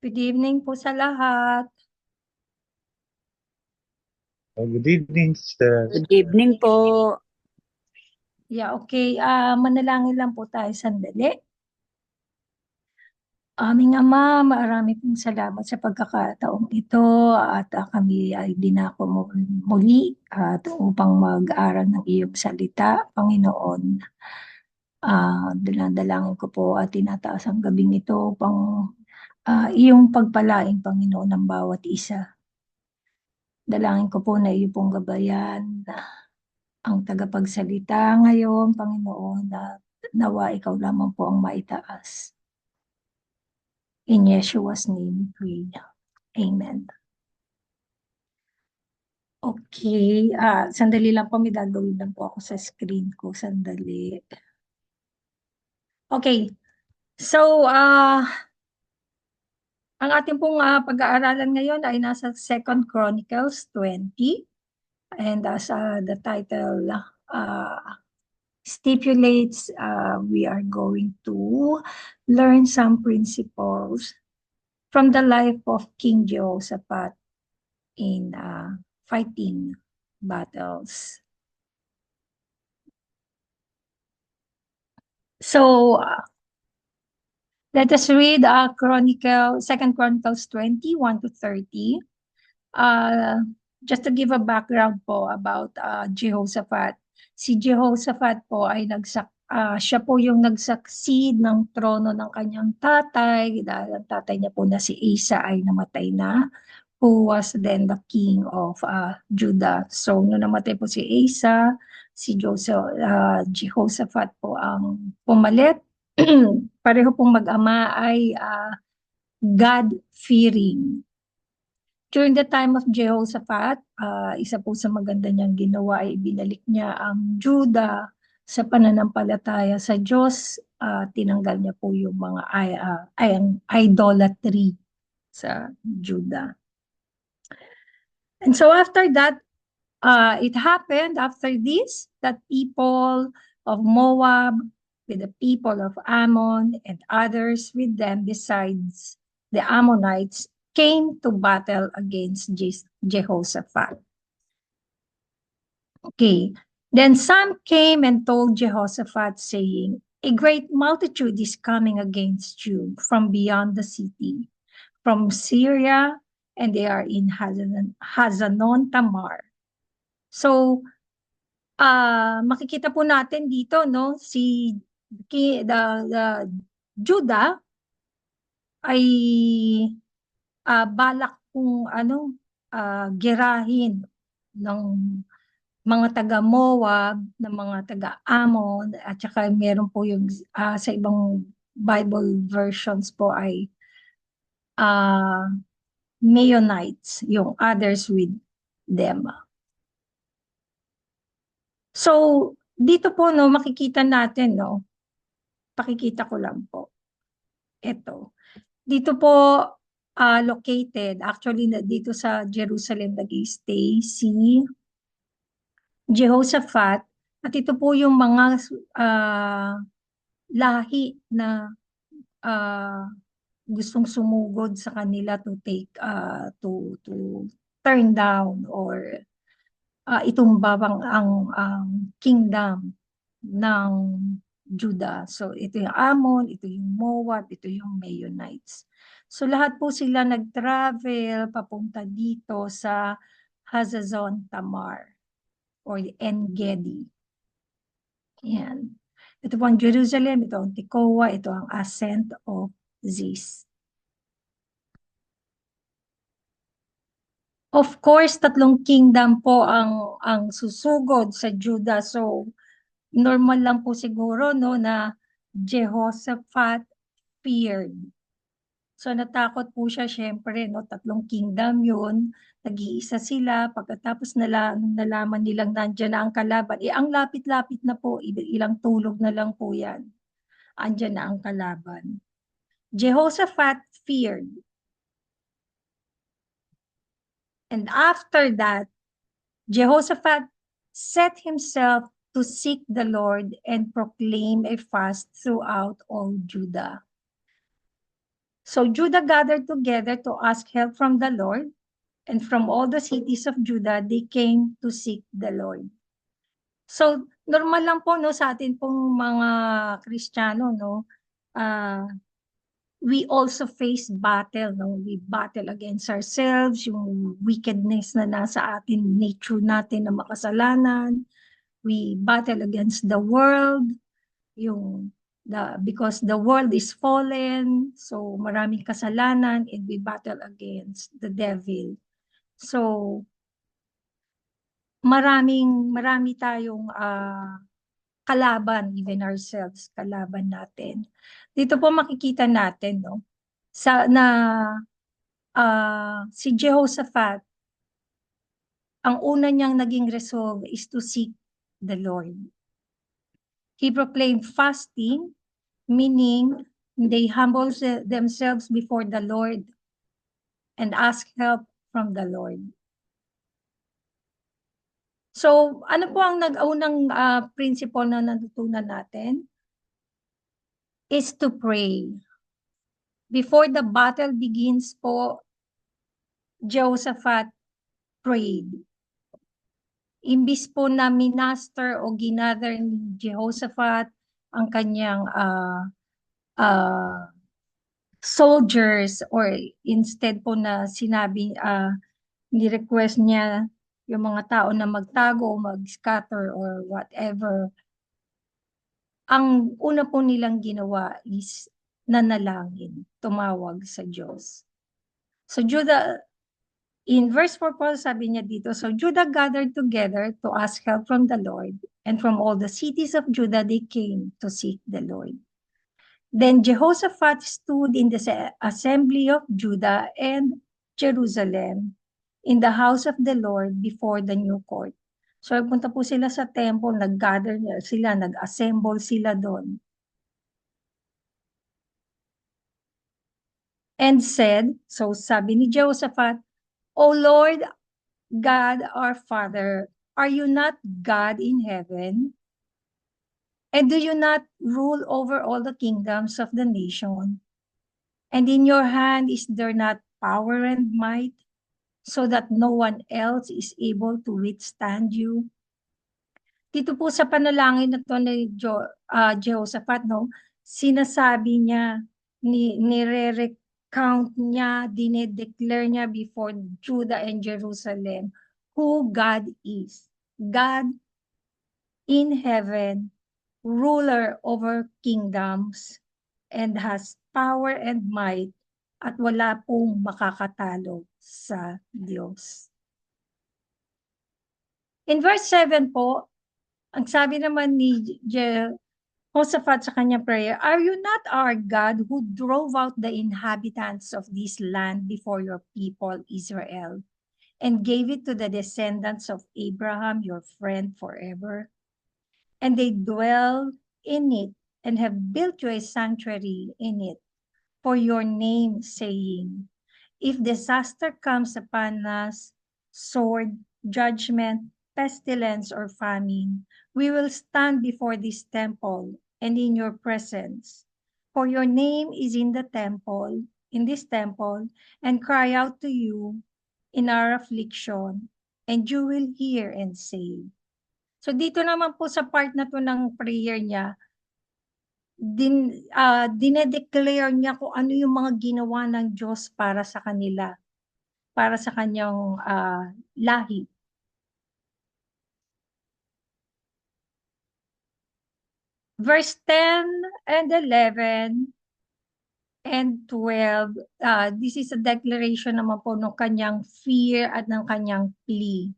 Good evening po sa lahat. Good evening, sister. Good evening po. Yeah, okay. Manalangin lang po tayo sandali. Aming Ama, marami pong salamat sa pagkakataong ito at kami ay dinako mo muli at upang mag-aral ng iyong salita, Panginoon. Dalang-dalangin ko po at tinataas ang gabing ito upang iyong pagpalain, Panginoon, ng bawat isa. Dalangin ko po na iyo pong gabayan ang tagapagsalita ngayon, Panginoon, na nawa ikaw lamang po ang maitaas. In Yeshua's name we pray. Amen. Okay, sandali lang po, may gagawin lang po ako sa screen ko. Sandali. Okay, so ang ating pong pag-aaralan ngayon ay nasa 2 Chronicles 20. And as the title stipulates, we are going to learn some principles from the life of King Jehoshaphat in fighting battles. So let us read 2 Chronicles 21 to 30. Just to give a background po about Jehoshaphat. Si Jehoshaphat po ay siya po yung nag-succeed ng trono ng kanyang tatay dahil ang tatay niya po na si Asa ay namatay na, who was then the king of Judah. So nung namatay po si Asa, si Jehoshaphat po ang pumalit. Pareho pong mag-ama ay God-fearing. During the time of Jehoshaphat, isa po sa maganda niyang ginawa ay binalik niya ang Judah sa pananampalataya sa Diyos. Tinanggal niya po yung mga idolatry sa Judah. And so after that, it happened after this that people of Moab with the people of Ammon and others with them besides the Ammonites came to battle against Jehoshaphat. Okay. Then some came and told Jehoshaphat, saying, "A great multitude is coming against you from beyond the city, from Syria, and they are in Hazanon Tamar." So, makikita po natin dito, no, the Judah ay balak kung gerahin ng mga taga-Moab, ng mga taga-Ammon, at saka meron po yung sa ibang Bible versions po ay Meunites, yung others with them. So, dito po, no, makikita natin, no, pakikita ko lang po. Ito. Dito po, located, actually, dito sa Jerusalem nag-stay si Jehoshaphat. At ito po yung mga lahi na gustong sumugod sa kanila to take, to turn down or itumbabang ang kingdom ng Judah. So ito yung Ammon, ito yung Moab, ito yung Meunites. So lahat po sila nag-travel papunta dito sa Hazazon Tamar or En-Gedi. Yan. Ito po ang Jerusalem, ito ang Tekoa, ito ang ascent of Ziz. Of course, tatlong kingdom po ang susugod sa Judah. So, normal lang po siguro, no, na Jehoshaphat feared. So, natakot po siya, syempre, no, tatlong kingdom yun. Nag-iisa sila. Pagkatapos nalaman nilang nandyan na ang kalaban. Ang lapit-lapit na po, ilang tulog na lang po yan. Andyan na ang kalaban. Jehoshaphat feared. And after that, Jehoshaphat set himself to seek the Lord and proclaim a fast throughout all Judah. So Judah gathered together to ask help from the Lord, and from all the cities of Judah, they came to seek the Lord. So, normal lang po, no, sa atin pong mga Kristiyano, no, we also face battle, no? We battle against ourselves, yung wickedness na nasa atin, nature natin na makasalanan. We battle against the world, because the world is fallen, so maraming kasalanan, and we battle against the devil. So, marami tayong kalaban, even ourselves, kalaban natin. Dito po makikita natin, no, si Jehoshaphat, ang una niyang naging resolve is to seek the Lord. He proclaimed fasting, meaning they humble themselves before the Lord and ask help from the Lord. So, ano po ang unang principle na natutunan natin? Is to pray. Before the battle begins po, Jehoshaphat prayed. Imbis po na minaster o ginather ni Jehoshaphat ang kanyang soldiers, or instead po na ni-request niya yung mga tao na magtago o mag-scatter or whatever, ang una po nilang ginawa is nanalangin, tumawag sa Diyos. So in verse 4 po, sabi niya dito, so Judah gathered together to ask help from the Lord, and from all the cities of Judah they came to seek the Lord. Then Jehoshaphat stood in the assembly of Judah and Jerusalem in the house of the Lord before the new court. So punta po sila sa temple, nag-gather sila, nag-assemble sila doon. And said, so sabi ni Jehoshaphat, O Lord God our Father, are you not God in heaven? And do you not rule over all the kingdoms of the nation? And in your hand is there not power and might, so that no one else is able to withstand you? Dito po sa panalangin na to ni Jehoshaphat, no, sinasabi niya, nire-recount niya, dinedeclare niya before Judah and Jerusalem who God is. God in heaven, ruler over kingdoms, and has power and might, at wala pong makakatalo sa Diyos. In verse 7 po, ang sabi naman ni Jehoshaphat sa kanyang prayer, Are you not our God who drove out the inhabitants of this land before your people Israel and gave it to the descendants of Abraham, your friend forever? And they dwell in it and have built you a sanctuary in it for your name, saying, If disaster comes upon us, sword, judgment, pestilence, or famine, we will stand before this temple and in your presence. For your name is in this temple, and cry out to you in our affliction, and you will hear and save. So dito naman po sa part na to ng prayer niya, dinedeclare niya kung ano yung mga ginawa ng Diyos para sa kanila, para sa kanyang lahi. Verse 10 and 11 and 12, this is a declaration naman po ng kanyang fear at ng kanyang plea.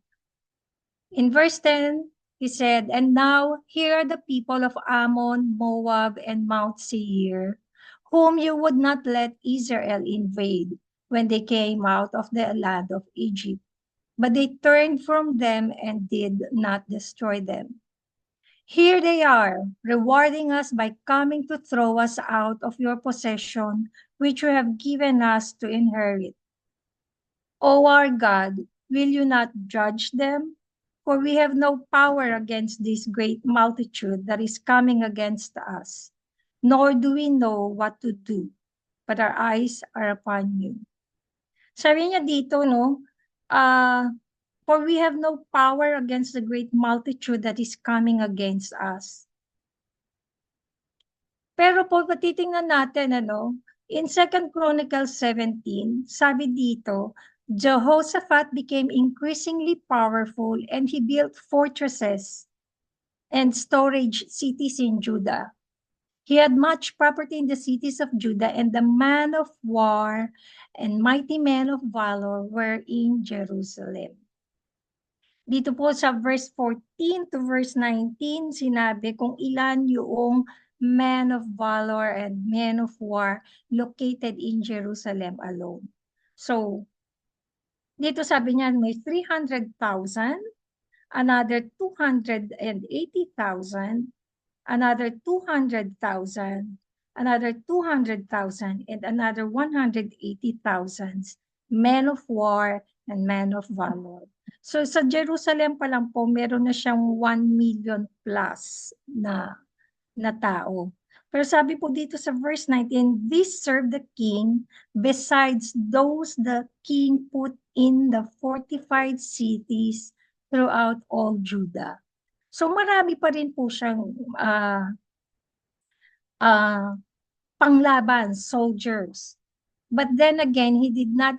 In verse 10, he said, And now here are the people of Ammon, Moab, and Mount Seir, whom you would not let Israel invade when they came out of the land of Egypt. But they turned from them and did not destroy them. Here they are, rewarding us by coming to throw us out of your possession, which you have given us to inherit. O our God, will you not judge them? For we have no power against this great multitude that is coming against us, nor do we know what to do. but our eyes are upon you. Sabi niya dito, no, for we have no power against the great multitude that is coming against us. Pero po, patitingnan natin, in 2 Chronicles 17, sabi dito, Jehoshaphat became increasingly powerful and he built fortresses and storage cities in Judah. He had much property in the cities of Judah, and the man of war and mighty men of valor were in Jerusalem. Dito po sa verse 14 to verse 19, sinabi kung ilan yung men of valor and men of war located in Jerusalem alone. So, dito sabi niya may 300,000, another 280,000, another 200,000, another 200,000, and another 180,000 men of war and men of valor. So sa Jerusalem pa lang po, meron na siyang 1 million plus na tao. Pero sabi po dito sa verse 19, this served the king besides those the king put in the fortified cities throughout all Judah. So marami pa rin po siyang panglaban, soldiers. But then again, he did not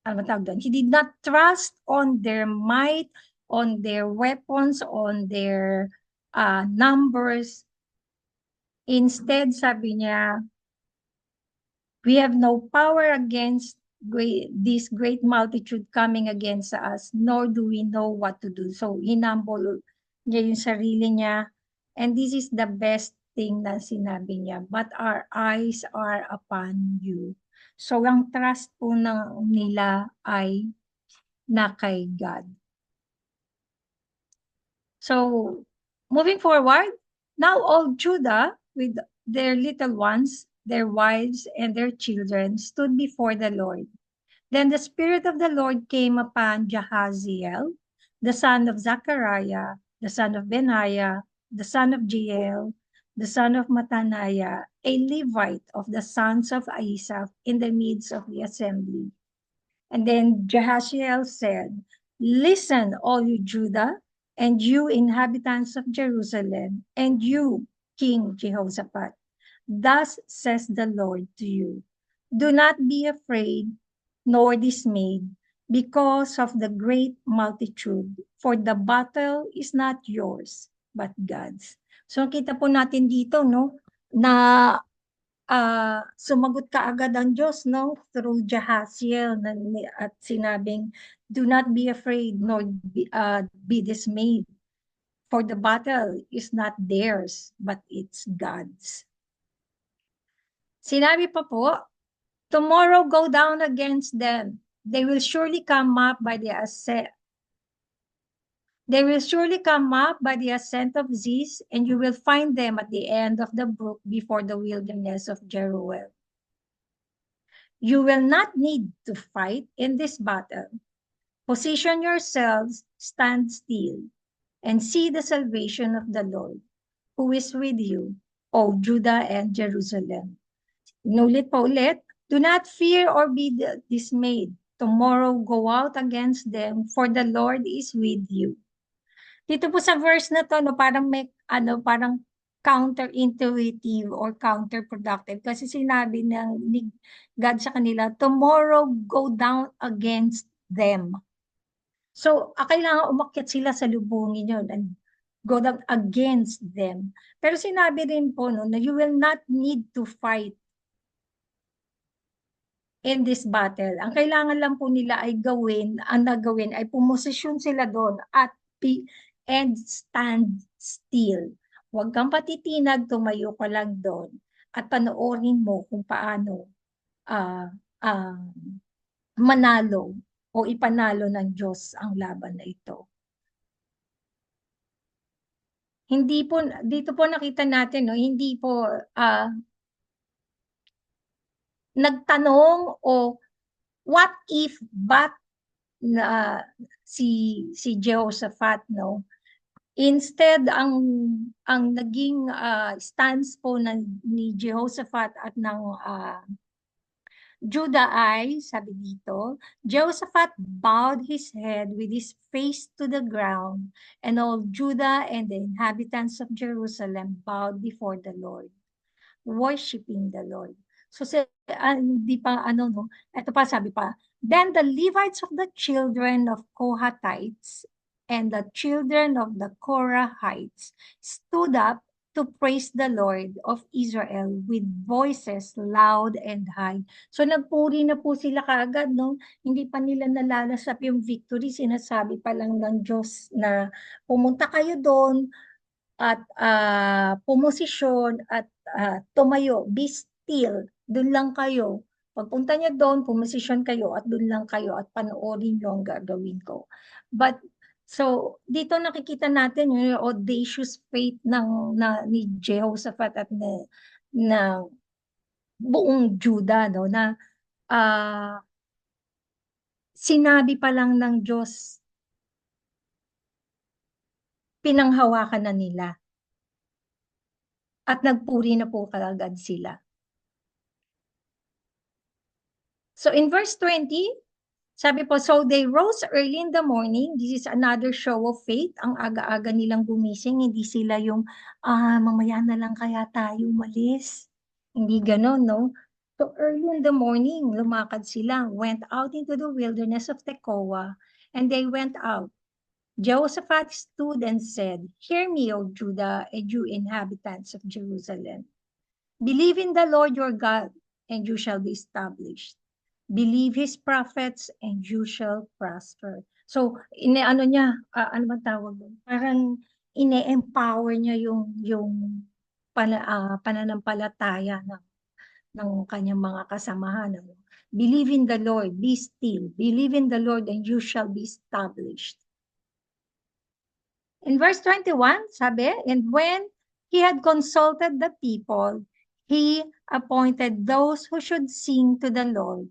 he did not trust on their might, on their weapons, on their numbers. Instead, sabi niya, we have no power against this great multitude coming against us, nor do we know what to do. So, hinambol niya yung sarili niya. And this is the best thing na sinabi niya. But our eyes are upon you. So, ang trust po nila ay na kay God. So, moving forward, now all Judah with their little ones, their wives, and their children stood before the Lord. Then the Spirit of the Lord came upon Jahaziel, the son of Zechariah, the son of Benaiah, the son of Jeiel, the son of Mattaniah, a Levite of the sons of Asaph, in the midst of the assembly. And then Jahaziel said, listen, all you Judah, and you inhabitants of Jerusalem, and you, King Jehoshaphat. Thus says the Lord to you, do not be afraid nor dismayed because of the great multitude, for the battle is not yours, but God's. So kita po natin dito, na sumagot kaagad ang Diyos, through Jahaziel, at sinabing, do not be afraid nor be dismayed, for the battle is not theirs, but it's God's. Sinabi pa po, tomorrow go down against them. They will surely come up by the ascent. They will surely come up by the ascent of Ziz, and you will find them at the end of the brook before the wilderness of Jeruel. You will not need to fight in this battle. Position yourselves, stand still, and see the salvation of the Lord, who is with you, O Judah and Jerusalem. Nulit pa ulit, do not fear or be dismayed. Tomorrow go out against them, for the Lord is with you. Dito po sa verse na to, parang may, parang counterintuitive or counterproductive kasi sinabi ni God sa kanila, tomorrow go down against them. So, kailangan umakyat sila sa lubungin yun and go down against them. Pero sinabi rin po na you will not need to fight in this battle. Ang kailangan lang po nila ay ang nagawin ay pumosisyon sila doon and stand still. Huwag kang patitinag, tumayo ka lang doon at panoorin mo kung paano manalo o ipanalo ng Diyos ang laban na ito. Hindi po, dito po nakita natin, hindi po nagtanong o what if but si Jehoshaphat, Instead, ang naging stance po ni Jehoshaphat at ng Judah ay, sabi dito, Jehoshaphat bowed his head with his face to the ground, and all Judah and the inhabitants of Jerusalem bowed before the Lord, worshiping the Lord. So, di pa, ano, no? Ito pa, sabi pa, then the Levites of the children of Kohathites and the children of the Korahites stood up to praise the Lord of Israel with voices loud and high. So nagpuri na po sila kaagad, no? Hindi pa nila nalalasap yung victory. Sinasabi pa lang ng Diyos na pumunta kayo doon, at pumosisyon at tumayo, be still, doon lang kayo. Pagpunta niya doon, pumosisyon kayo at doon lang kayo at panoorin niyo ang gagawin ko. But so dito nakikita natin yung audacious faith ni Jehoshaphat at na buong Juda, no, na ah, sinabi pa lang ng Diyos, pinanghawakan na nila at nagpuri na po kaagad sila. So in verse 20, sabi po, so they rose early in the morning. This is another show of faith. Ang aga-aga nilang gumising. Hindi sila yung, mamaya na lang kaya tayo umalis. Hindi ganon, no? So early in the morning, lumakad sila, went out into the wilderness of Tekoa, and they went out. Jehoshaphat stood and said, hear me, O Judah, and you inhabitants of Jerusalem. Believe in the Lord your God, and you shall be established. Believe his prophets, and you shall prosper. So, ano niya, ano man tawag doon? Parang ine-empower niya yung pananampalataya ng kanyang mga kasamahan. Ano? Believe in the Lord, be still. Believe in the Lord, and you shall be established. In verse 21, sabi, and when he had consulted the people, he appointed those who should sing to the Lord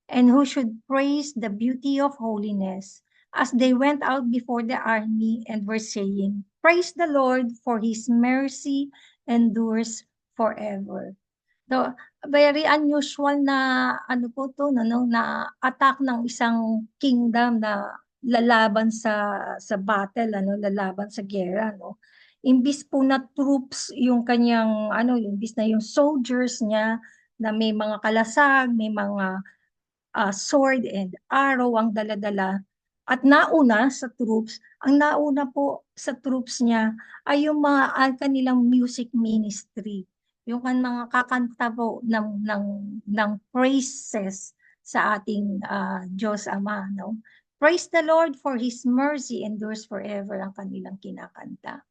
and who should praise the beauty of holiness as they went out before the army and were saying, praise the Lord, for his mercy endures forever. So, very unusual na ano po to, no, na attack ng isang kingdom na lalaban sa battle, ano, lalaban sa gera, no. Imbis po na troops yung kanyang ano, imbis na yung soldiers niya na may mga kalasag, may mga sword and arrow ang daladala. At nauna sa troops, ang nauna po sa troops niya ay yung kanilang music ministry. Yung mga kakanta po ng praises sa ating Diyos Ama. No? Praise the Lord, for His mercy endures forever ang kanilang kinakanta.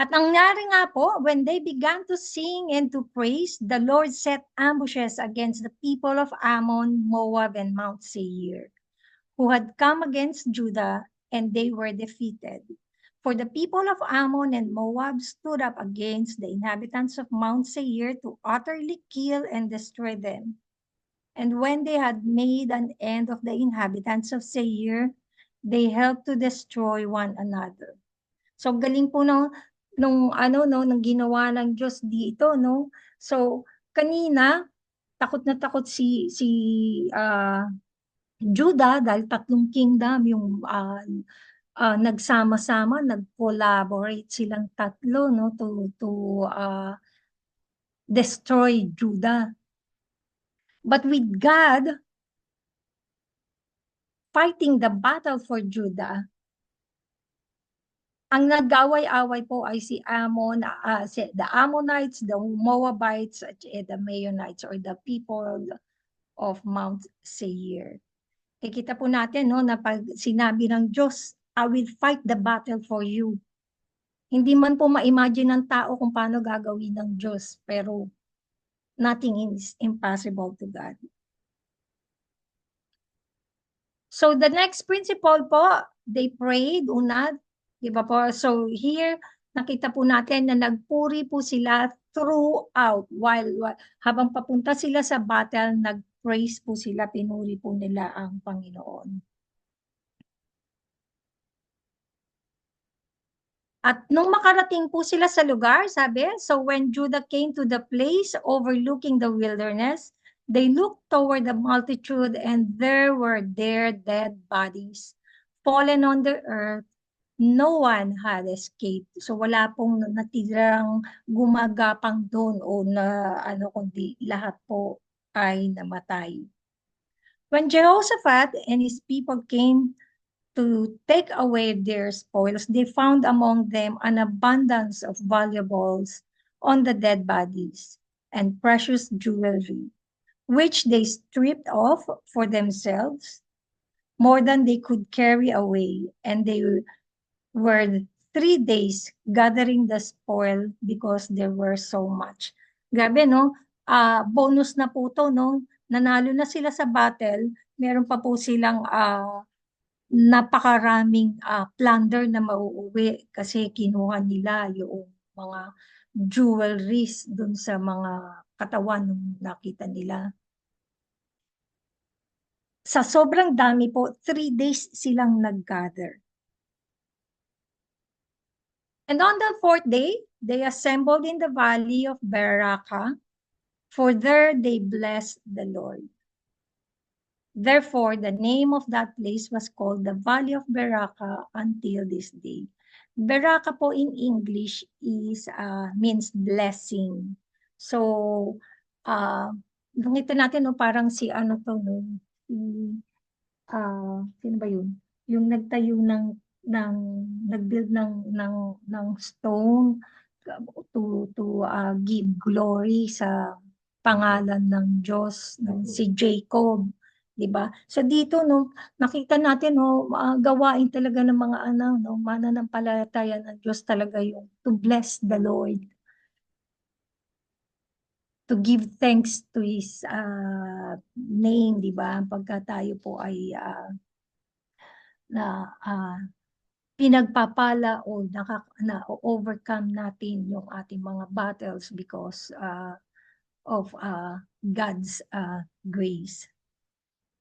At nangyari nga po, when they began to sing and to praise, the Lord set ambushes against the people of Ammon, Moab, and Mount Seir, who had come against Judah, and they were defeated. For the people of Ammon and Moab stood up against the inhabitants of Mount Seir to utterly kill and destroy them. And when they had made an end of the inhabitants of Seir, they helped to destroy one another. So galing po nung ano no nang ginawa ng Diyos dito, no. So kanina takot na takot si Judah dahil tatlong kingdom yung nagsama-sama, nag-collaborate silang tatlo, no, to destroy Judah. But with God fighting the battle for Judah, ang nag-away-away po ay si the Ammonites, the Moabites, at the Maonites, or the people of Mount Seir. Kikita po natin, no, na pag sinabi ng Diyos, I will fight the battle for you. Hindi man po ma-imagine ng tao kung paano gagawin ng Diyos, pero nothing is impossible to God. So the next principle po, they prayed, una, di ba po? So here, nakita po natin na nagpuri po sila throughout. While habang papunta sila sa battle, nag-praise po sila, pinuri po nila ang Panginoon. At nung makarating po sila sa lugar, sabi, so when Judah came to the place overlooking the wilderness, they looked toward the multitude and there were their dead bodies fallen on the earth. No one had escaped. So wala pong natirang gumagapang doon o na ano kundi lahat po ay namatay. When Jehoshaphat and his people came to take away their spoils, they found among them an abundance of valuables on the dead bodies and precious jewelry, which they stripped off for themselves, more than they could carry away. And they were 3 days gathering the spoil because there were so much. Grabe, no? Bonus na po to, no? Nanalo na sila sa battle, meron pa po silang napakaraming plunder na mauuwi kasi kinuha nila yung mga jewelries dun sa mga katawan nung nakita nila. Sa sobrang dami po, 3 days silang nag-gather. And on the fourth day, they assembled in the valley of Beraka, for there they blessed the Lord. Therefore, the name of that place was called the Valley of Beraka until this day. Beraka po in English is means blessing. So, nakita natin no, parang si ano to no, si, sino ba yun? Yung nagtayo ng nagbuild ng stone to give glory sa pangalan ng Diyos, ng si Jacob, 'di ba? So dito no, nakita natin no, gawain talaga ng mga no, mananampalataya ng Diyos talaga yung to bless the Lord, to give thanks to his name, 'di ba? Pagka tayo po ay na pinagpapala o na-overcome natin yung ating mga battles because of God's grace.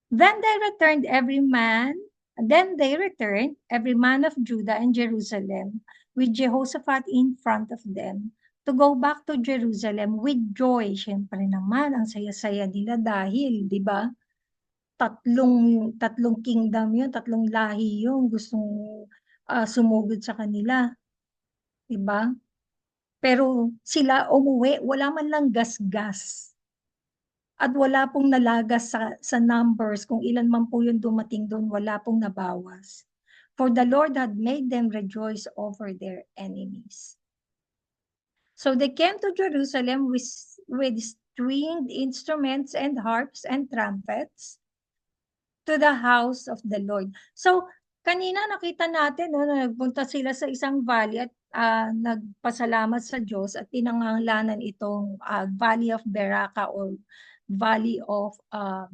Then they returned, every man of Judah and Jerusalem, with Jehoshaphat in front of them, to go back to Jerusalem with joy. Siyempre naman, ang saya-saya nila dahil, di ba, tatlong kingdom yun, tatlong lahi yun, gustong sumugod sa kanila. Di ba? Pero sila umuwi, wala man lang gas-gas. At wala pong nalagas sa numbers, kung ilan man po yung dumating doon, wala pong nabawas. For the Lord had made them rejoice over their enemies. So they came to Jerusalem with stringed instruments and harps and trumpets to the house of the Lord. So, kanina nakita natin no, na nagpunta sila sa isang valley at nagpasalamat sa Diyos at pinangangalanan itong Valley of Beraka or Valley of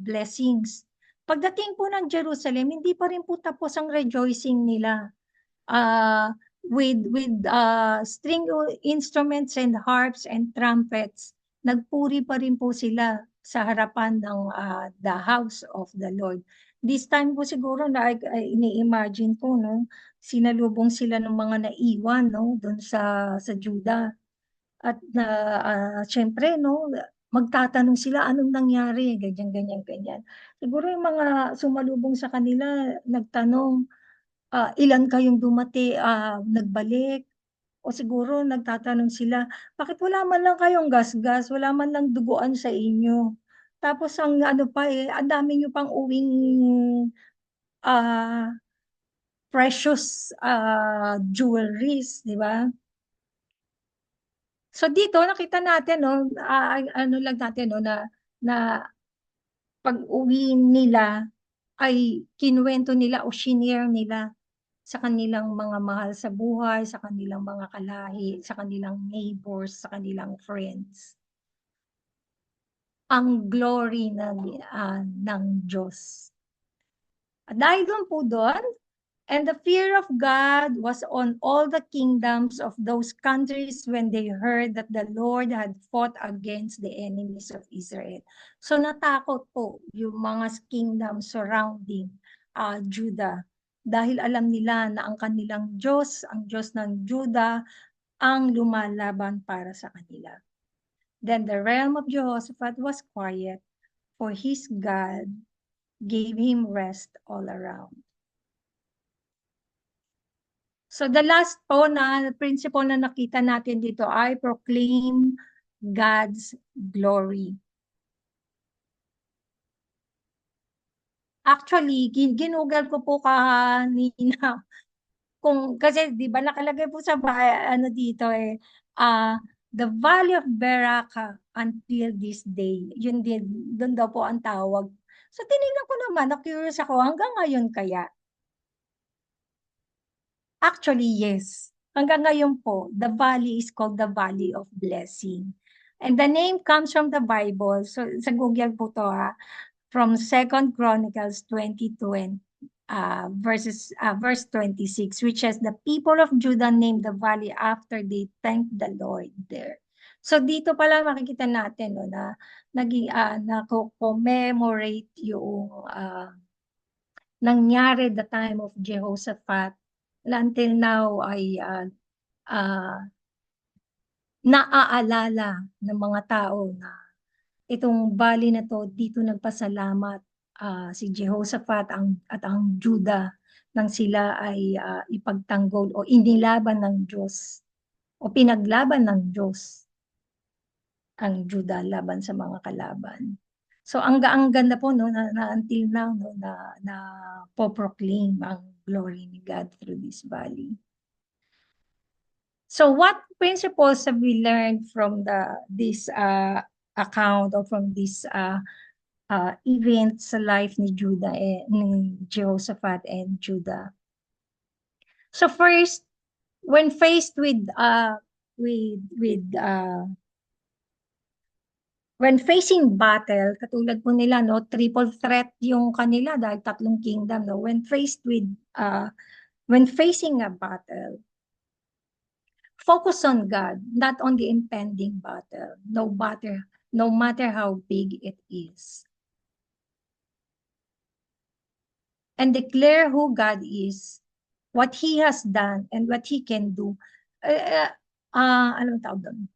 Blessings. Pagdating po ng Jerusalem, hindi pa rin po tapos ang rejoicing nila. With string instruments and harps and trumpets, nagpuri pa rin po sila sa harapan ng the house of the Lord. This time po siguro na ini-imagine ko no, sinalubong sila ng mga naiwan no doon sa Juda. At syempre no, magtatanong sila anong nangyari, ganyan ganyan ganyan. Siguro yung mga sumalubong sa kanila nagtanong, ilan kayong nagbalik? O siguro nagtatanong sila, bakit wala man lang kayong gasgas, wala man lang duguan sa inyo? Tapos ang ano pa ang dami nyo pang uwing ah, precious jewelries, di ba? So dito nakita natin no, ano lang natin no na pag-uwi nila ay kinuwento nila o shinare nila sa kanilang mga mahal sa buhay, sa kanilang mga kalahi, sa kanilang neighbors, sa kanilang friends. Ang glory ng Diyos. At dahil doon, and the fear of God was on all the kingdoms of those countries when they heard that the Lord had fought against the enemies of Israel. So natakot po yung mga kingdoms surrounding Judah dahil alam nila na ang kanilang Diyos, ang Diyos ng Juda, ang lumalaban para sa kanila. Then the realm of Jehoshaphat was quiet, for his God gave him rest all around. So the last po na principle na nakita natin dito ay proclaim God's glory. Actually, ginugol ko po kanina kung kasi 'di ba nakalagay po sa ano dito uh, the Valley of Beraka until this day. Yun din doon daw po ang tawag. So tinignan ko naman, na-curious ako hanggang ngayon kaya. Actually, yes. Hanggang ngayon po, the valley is called the Valley of Blessing. And the name comes from the Bible. So sa Google po to from Second Chronicles 20:20, verse 26, which says, the people of Judah named the valley after they thanked the Lord there. So dito pa lang makikita natin no, na naging na-commemorate yung nangyari the time of Jehoshaphat. Until now ay naaalala ng mga tao na itong bali na to, dito nagpasalamat si Jehoshaphat at ang Juda nang sila ay ipagtanggol o inilaban ng Diyos o pinaglaban ng Diyos ang Juda laban sa mga kalaban. So ang ganda po no na until now no na po-proclaim ang glory ni God through this valley. So what principles have we learned from this account or from this event sa life ni Judah ni Jehoshaphat and Judah? So first, when faced with when facing battle, katulad po nila no, triple threat yung kanila dahil tatlong kingdom no. When facing a battle, focus on God, not on the impending battle, no matter how big it is. And declare who God is, what He has done, and what He can do. Anong tawag doon?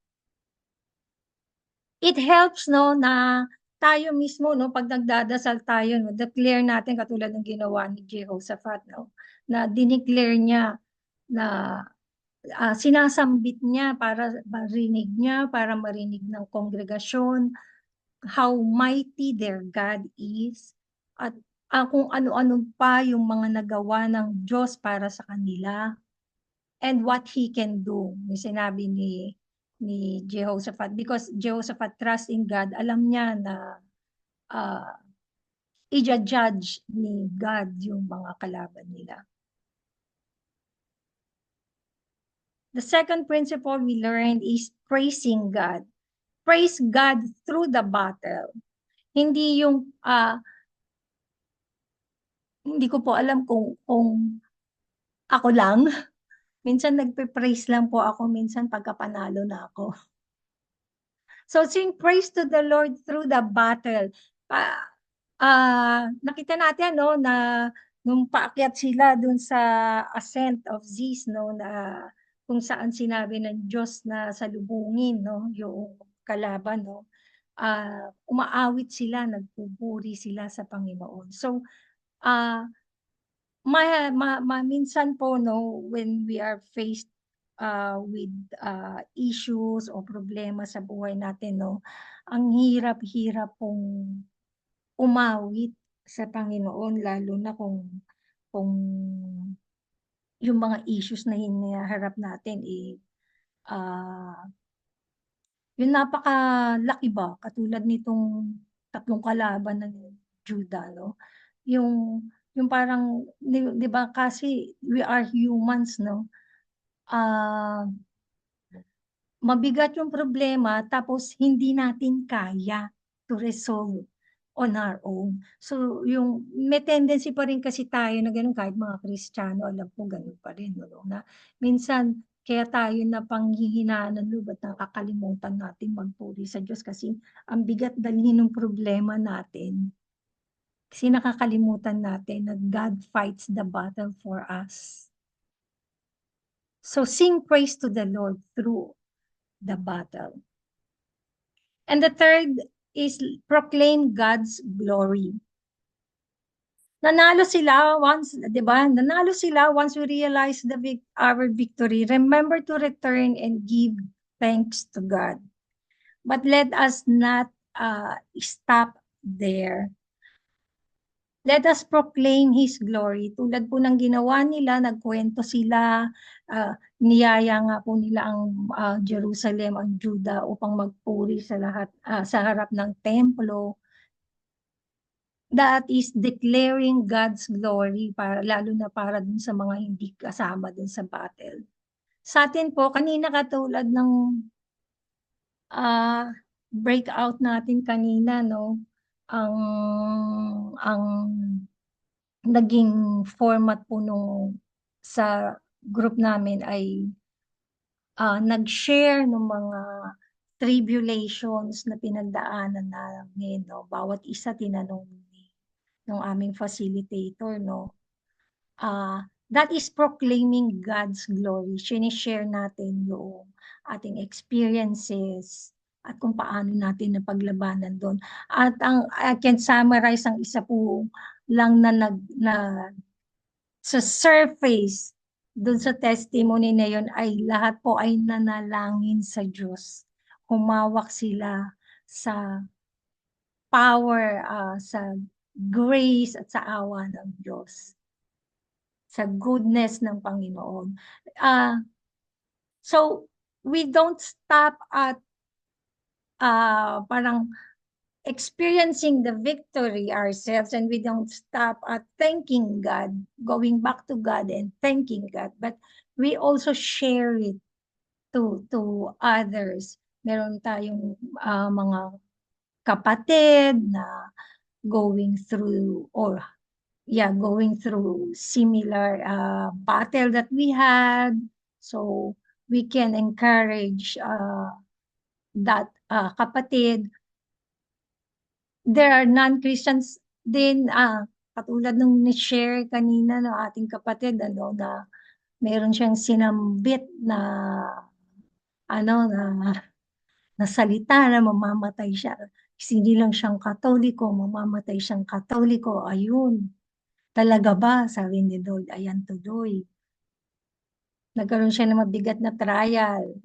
It helps no na tayo mismo no pag nagdadasal tayo no, declare natin katulad ng ginawa ni Jehoshaphat no, na dineclare niya na sinasambit niya para marinig ng kongregasyon how mighty their God is at kung ano-ano pa yung mga nagawa ng Diyos para sa kanila and what He can do. May sinabi ni Jehoshaphat because Jehoshaphat trust in God, alam niya na i-judge ni God yung mga kalaban nila. The second principle we learned is praising God. Praise God through the battle. Hindi yung, hindi ko po alam kung ako lang. Minsan nagpe-praise lang po ako, minsan pagkapanalo na ako. So sing praise to the Lord through the battle. Nakita natin no na nung paakyat sila dun sa ascent of Ziz no na kung saan sinabi ng Diyos na salubungin no yung kalaban no umaawit sila, nagpupuri sila sa Panginoon. So minsan po no when we are faced with issues o problema sa buhay natin no ang hirap-hirap pong umawit sa Panginoon lalo na kung yung mga issues na hinaharap natin yung napakalaki ba katulad nitong tatlong kalaban ng Juda no yung parang di ba kasi we are humans no mabigat yung problema tapos hindi natin kaya to resolve on our own. So, may tendency pa rin kasi tayo na ganun, kahit mga Kristiyano, alam ko ganun pa rin, no? Na minsan, kaya tayo na panghihinaan ng loob at nakakalimutan natin magpuri sa Diyos kasi ang bigat dalhin ng problema natin. Kasi nakakalimutan natin na God fights the battle for us. So sing praise to the Lord through the battle. And the third is proclaim God's glory. Nanalo sila once, 'di ba? Nanalo sila once we realize our victory. Remember to return and give thanks to God. But let us not stop there. Let us proclaim His glory. Tulad po ng ginawa nila, nagkwento sila, niyaya nga po nila ang Jerusalem, ang Juda upang magpuri sa lahat, sa harap ng templo. That is declaring God's glory, lalo na para dun sa mga hindi kasama dun sa battle. Sa atin po, kanina katulad ng breakout natin kanina, no? Ang naging format po sa group namin ay nag-share ng mga tribulations na pinagdaanan namin, no? Bawat isa tinanong ng aming facilitator, no? That is proclaiming God's glory. Sinishare natin yung ating experiences at kung paano natin napaglabanan doon. At I can summarize ang isa po lang na sa surface doon sa testimony na yun ay lahat po ay nanalangin sa Diyos. Humawak sila sa power, sa grace at sa awa ng Diyos, sa goodness ng Panginoon. So, we don't stop at parang experiencing the victory ourselves, and we don't stop at thanking God, going back to God and thanking God, but we also share it to others. Meron tayong mga kapatid na going through going through similar battle that we had. So we can encourage that kapatid. There are non-Christians din, katulad nung ni-share kanina ng ating kapatid, na meron siyang sinambit na na salita na mamamatay siya. Kasi hindi lang siyang Katoliko, mamamatay siyang Katoliko. Ayun. Talaga ba? Sabi ni Lord, ayan tuloy. Nagkaroon siya ng mabigat na trial.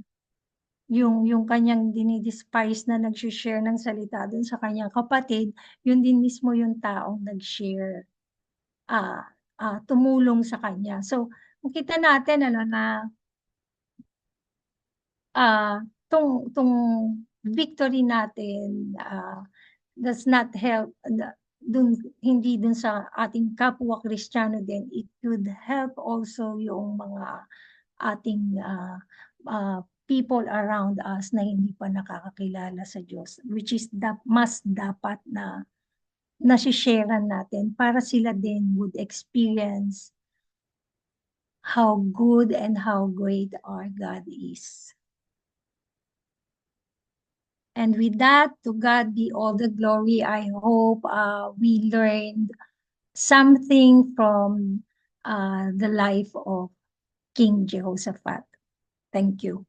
Yung kanyang dinidespise na nag-share ng salita dun sa kanyang kapatid, yun din mismo yung taong nag-share, tumulong sa kanya. So, makita natin na tong victory natin does not help hindi dun sa ating kapwa Kristiyano din. It could help also yung mga ating people around us na hindi pa nakakakilala sa Diyos, which is mas dapat na nasisharean natin para sila din would experience how good and how great our God is. And with that, to God be all the glory. I hope we learned something from the life of King Jehoshaphat. Thank you.